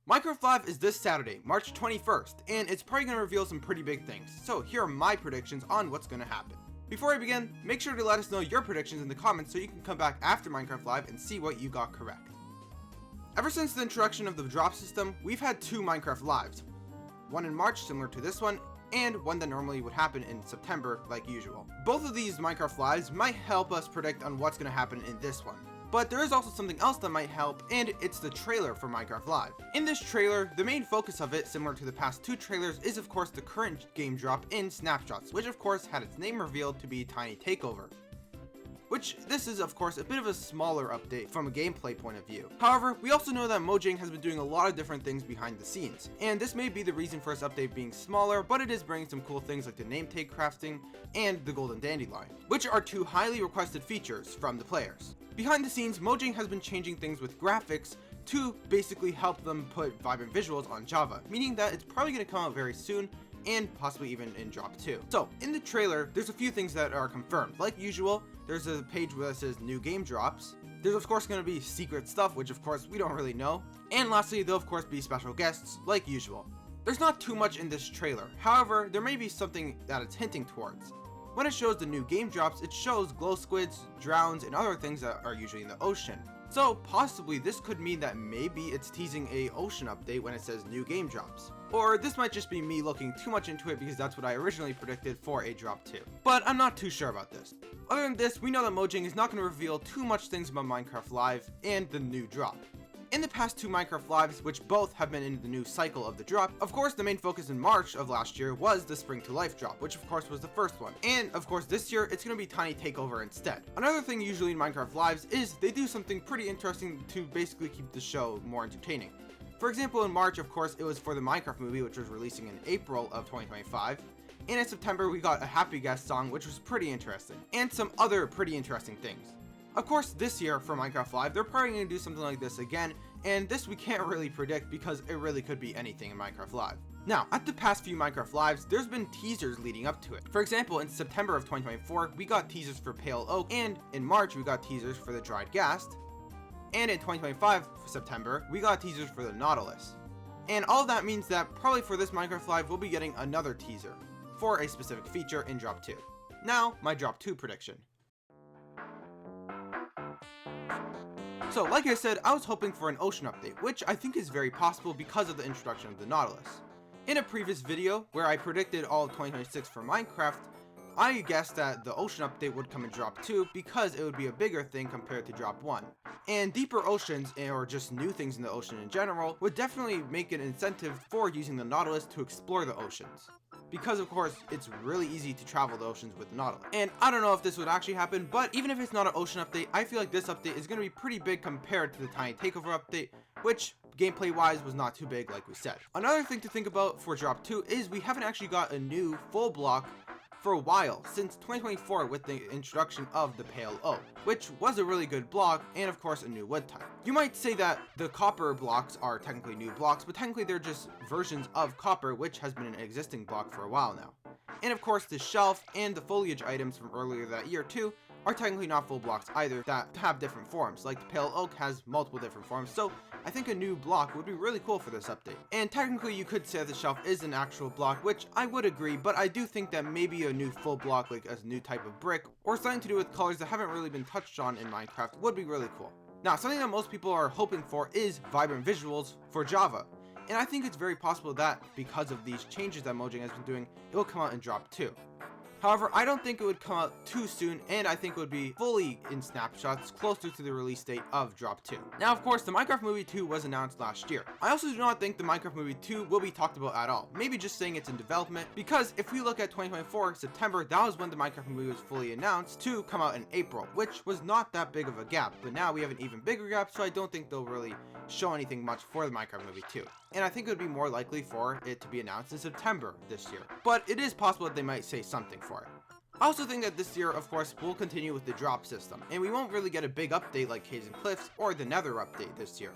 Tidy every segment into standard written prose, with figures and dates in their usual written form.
Minecraft Live is this Saturday, March 21st, and it's probably going to reveal some pretty big things, so here are my predictions on what's going to happen. Before I begin, make sure to let us know your predictions in the comments so you can come back after Minecraft Live and see what you got correct. Ever since the introduction of the drop system, we've had two Minecraft Lives. One in March, similar to this one, and one that normally would happen in September, like usual. Both of these Minecraft Lives might help us predict on what's going to happen in this one. But there is also something else that might help, and it's the trailer for Minecraft Live. In this trailer, the main focus of it, similar to the past two trailers, is of course the current game drop in Snapshots, which of course had its name revealed to be Tiny Takeover. Which, this is of course a bit of a smaller update from a gameplay point of view. However, we also know that Mojang has been doing a lot of different things behind the scenes, and this may be the reason for this update being smaller, but it is bringing some cool things like the name tag crafting and the golden dandelion, which are two highly requested features from the players. Behind the scenes, Mojang has been changing things with graphics to basically help them put vibrant visuals on Java, meaning that it's probably going to come out very soon and possibly even in drop 2. So in the trailer, there's a few things that are confirmed. Like usual, there's a page where it says new game drops. There's of course going to be secret stuff, which of course we don't really know. And lastly, there'll of course be special guests like usual. There's not too much in this trailer. However, there may be something that it's hinting towards. When it shows the new game drops, it shows glow squids, drowns, and other things that are usually in the ocean. So possibly this could mean that maybe it's teasing a ocean update when it says new game drops. Or this might just be me looking too much into it because that's what I originally predicted for a drop 2. But I'm not too sure about this. Other than this, we know that Mojang is not going to reveal too much things about Minecraft Live and the new drop. In the past two Minecraft Lives, which both have been in the new cycle of the drop, of course the main focus in March of last year was the Spring to Life drop, which of course was the first one. And of course this year it's going to be Tiny Takeover instead. Another thing usually in Minecraft Lives is they do something pretty interesting to basically keep the show more entertaining. For example, in March, of course, it was for the Minecraft movie, which was releasing in April of 2025. And in September, we got a Happy Guest song, which was pretty interesting, and some other pretty interesting things. Of course, this year for Minecraft Live, they're probably going to do something like this again, and this we can't really predict because it really could be anything in Minecraft Live. Now, at the past few Minecraft Lives, there's been teasers leading up to it. For example, in September of 2024, we got teasers for Pale Oak, and in March, we got teasers for the Dried Ghast, and in 2025, September, we got teasers for the Nautilus. And all of that means that probably for this Minecraft Live, we'll be getting another teaser for a specific feature in Drop 2. Now, my Drop 2 prediction. So, like I said, I was hoping for an ocean update, which I think is very possible because of the introduction of the Nautilus. In a previous video, where I predicted all of 2026 for Minecraft, I guessed that the ocean update would come in Drop 2 because it would be a bigger thing compared to Drop 1. And deeper oceans, or just new things in the ocean in general, would definitely make an incentive for using the Nautilus to explore the oceans. Because of course, it's really easy to travel the oceans with the Nautilus. And I don't know if this would actually happen, but even if it's not an ocean update, I feel like this update is going to be pretty big compared to the Tiny Takeover update, which gameplay wise was not too big like we said. Another thing to think about for Drop 2 is we haven't actually got a new full block for a while, since 2024 with the introduction of the Pale Oak, which was a really good block and of course a new wood type. You might say that the copper blocks are technically new blocks, but technically they're just versions of copper, which has been an existing block for a while now. And of course the shelf and the foliage items from earlier that year too are technically not full blocks either, that have different forms. Like the Pale Oak has multiple different forms, so I think a new block would be really cool for this update. And technically you could say the shelf is an actual block, which I would agree, but I do think that maybe a new full block, like a new type of brick, or something to do with colors that haven't really been touched on in Minecraft would be really cool. Now, something that most people are hoping for is vibrant visuals for Java. And I think it's very possible that, because of these changes that Mojang has been doing, it will come out in Drop 2. However, I don't think it would come out too soon, and I think it would be fully in Snapshots closer to the release date of Drop 2. Now, of course, the Minecraft Movie 2 was announced last year. I also do not think the Minecraft Movie 2 will be talked about at all, maybe just saying it's in development, because if we look at 2024, September, that was when the Minecraft Movie was fully announced to come out in April, which was not that big of a gap, but now we have an even bigger gap, so I don't think they'll really show anything much for the Minecraft Movie 2. And I think it would be more likely for it to be announced in September this year, but it is possible that they might say something for it. I also think that this year, of course, we'll continue with the drop system, and we won't really get a big update like Caves and Cliffs or the Nether update this year,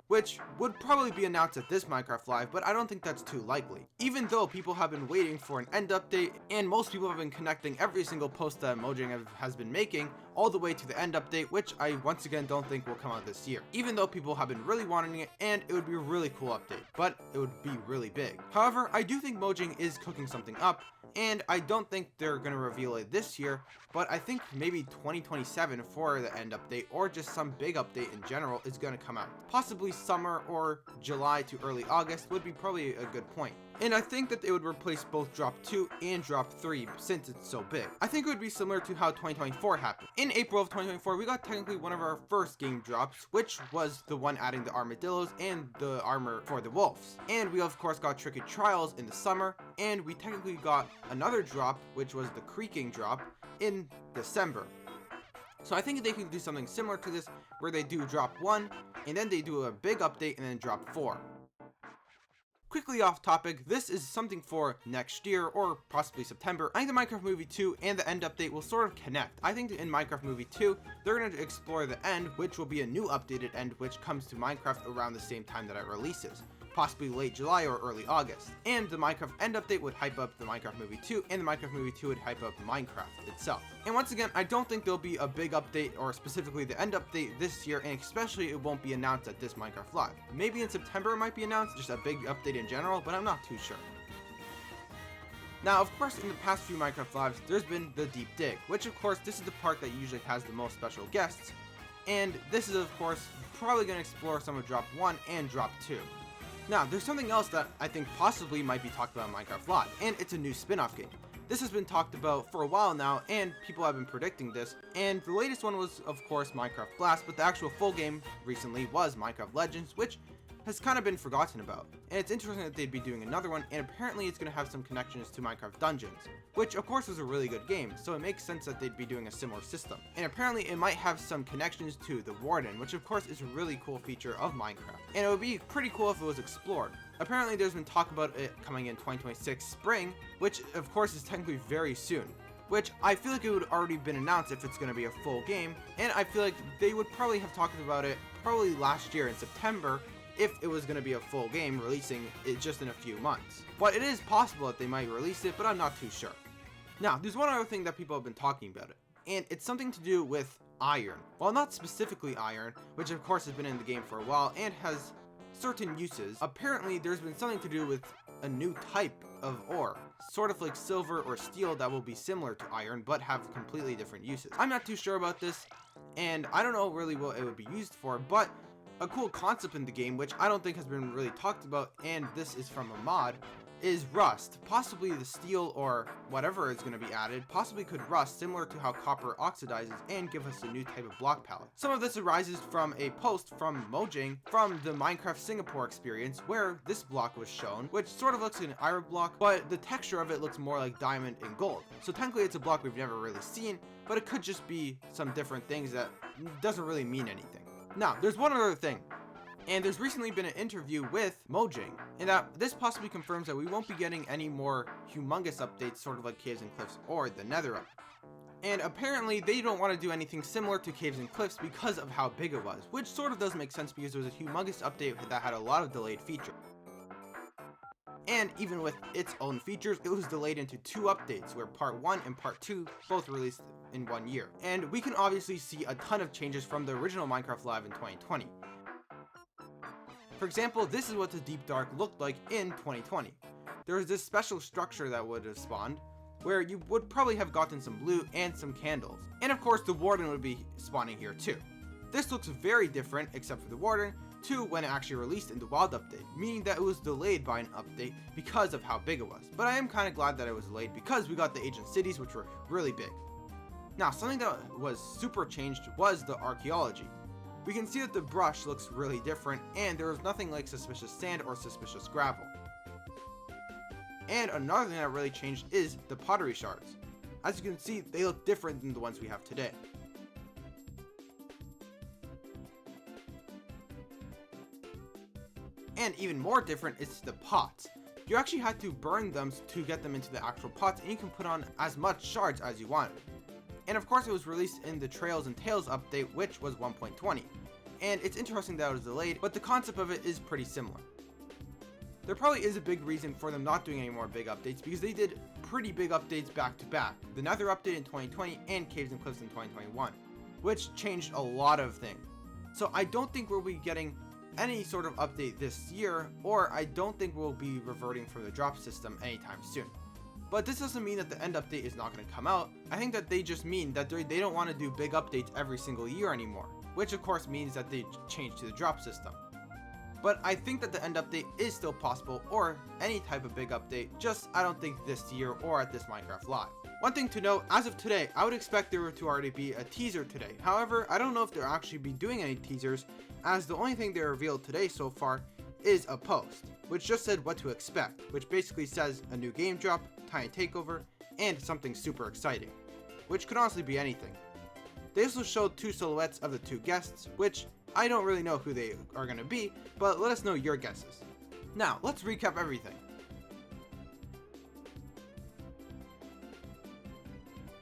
which would probably be announced at this Minecraft Live, but I don't think that's too likely. Even though people have been waiting for an end update, and most people have been connecting every single post that Mojang has been making all the way to the end update, which I once again don't think will come out this year, even though people have been really wanting it and it would be a really cool update, but it would be really big. However, I do think Mojang is cooking something up, and I don't think they're going to reveal it this year, but I think maybe 2027 for the end update, or just some big update in general is going to come out. Possibly summer or July to early August would be probably a good point. And I think that they would replace both Drop 2 and Drop 3 since it's so big. I think it would be similar to how 2024 happened. In April of 2024, we got technically one of our first game drops, which was the one adding the armadillos and the armor for the wolves. And we of course got Tricky Trials in the summer, and we technically got another drop, which was the Creaking drop, in December. So I think they could do something similar to this, where they do Drop 1, and then they do a big update, and then Drop 4. Quickly off topic, this is something for next year or possibly September. I think the Minecraft Movie 2 and the end update will sort of connect. I think in Minecraft Movie 2, they're going to explore the end, which will be a new updated end which comes to Minecraft around the same time that it releases, possibly late July or early August. And the Minecraft end update would hype up the Minecraft Movie 2, and the Minecraft Movie 2 would hype up Minecraft itself. And once again, I don't think there'll be a big update, or specifically the end update this year, and especially it won't be announced at this Minecraft Live. Maybe in September it might be announced, just a big update in general, but I'm not too sure. Now, of course, in the past few Minecraft Lives, there's been the Deep Dig, which of course, this is the part that usually has the most special guests, and this is of course probably going to explore some of Drop 1 and Drop 2. Now, there's something else that I think possibly might be talked about in Minecraft Live, and it's a new spin-off game. This has been talked about for a while now, and people have been predicting this, and the latest one was, of course, Minecraft Blast, but the actual full game recently was Minecraft Legends, which has kind of been forgotten about. And it's interesting that they'd be doing another one, and apparently it's going to have some connections to Minecraft Dungeons, which of course was a really good game, so it makes sense that they'd be doing a similar system. And apparently it might have some connections to the Warden, which of course is a really cool feature of Minecraft. And it would be pretty cool if it was explored. Apparently there's been talk about it coming in 2026 spring, which of course is technically very soon. Which I feel like it would already been announced if it's going to be a full game, and I feel like they would probably have talked about it probably last year in September, if it was going to be a full game, releasing it just in a few months. But it is possible that they might release it, but I'm not too sure. Now, there's one other thing that people have been talking about it, and it's something to do with iron. Well, not specifically iron, which of course has been in the game for a while and has certain uses. Apparently, there's been something to do with a new type of ore, sort of like silver or steel, that will be similar to iron, but have completely different uses. I'm not too sure about this, and I don't know really what it would be used for, but a cool concept in the game, which I don't think has been really talked about, and this is from a mod, is rust. Possibly the steel or whatever is going to be added possibly could rust, similar to how copper oxidizes, and give us a new type of block palette. Some of this arises from a post from Mojang from the Minecraft Singapore experience, where this block was shown, which sort of looks like an iron block, but the texture of it looks more like diamond and gold. So technically it's a block we've never really seen, but it could just be some different things that doesn't really mean anything. Now, there's one other thing, and there's recently been an interview with Mojang, and that this possibly confirms that we won't be getting any more humongous updates, sort of like Caves and Cliffs or the Nether update. And apparently they don't want to do anything similar to Caves and Cliffs because of how big it was, which sort of does make sense because it was a humongous update that had a lot of delayed features. And even with its own features, it was delayed into 2 updates, where part 1 and part 2 both released in 1 year. And we can obviously see a ton of changes from the original Minecraft Live in 2020. For example, this is what the Deep Dark looked like in 2020. There was this special structure that would have spawned, where you would probably have gotten some loot and some candles. And of course the Warden would be spawning here too. This looks very different, except for the Warden, to when it actually released in the Wild update, meaning that it was delayed by an update because of how big it was. But I am kind of glad that it was delayed because we got the ancient cities, which were really big. Now, something that was super changed was the archaeology. We can see that the brush looks really different, and there was nothing like suspicious sand or suspicious gravel. And another thing that really changed is the pottery shards. As you can see, they look different than the ones we have today. And even more different is the pots. You actually had to burn them to get them into the actual pots, and you can put on as much shards as you want. And of course it was released in the Trails and Tales update, which was 1.20. And it's interesting that it was delayed, but the concept of it is pretty similar. There probably is a big reason for them not doing any more big updates, because they did pretty big updates back to back. The Nether update in 2020 and Caves and Cliffs in 2021. which changed a lot of things. So I don't think we'll be getting any sort of update this year, or I don't think we'll be reverting from the drop system anytime soon. But this doesn't mean that the end update is not going to come out. I think that they just mean that they don't want to do big updates every single year anymore, which of course means that they change to the drop system. But I think that the end update is still possible, or any type of big update, just I don't think this year or at this Minecraft Live. One thing to note, as of today, I would expect there to already be a teaser today. However, I don't know if they'll actually be doing any teasers, as the only thing they revealed today so far is a post, which just said what to expect, which basically says a new game drop, tiny takeover, and something super exciting, which could honestly be anything. They also showed 2 silhouettes of the 2 guests, which I don't really know who they are going to be, but let us know your guesses. Now, let's recap everything.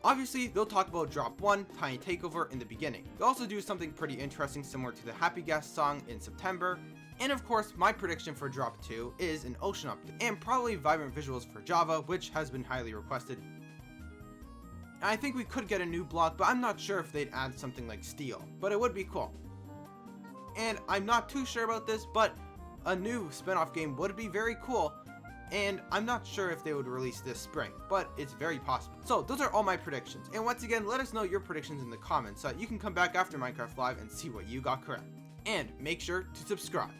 Obviously, they'll talk about Drop 1, Tiny Takeover in the beginning. They'll also do something pretty interesting similar to the Happy Guest song in September. And of course, my prediction for Drop 2 is an ocean update, and probably vibrant visuals for Java, which has been highly requested. And I think we could get a new block, but I'm not sure if they'd add something like steel, but it would be cool. And I'm not too sure about this, but a new spin-off game would be very cool, and I'm not sure if they would release this spring, but it's very possible. So those are all my predictions, and once again, let us know your predictions in the comments so that you can come back after Minecraft Live and see what you got correct. And make sure to subscribe.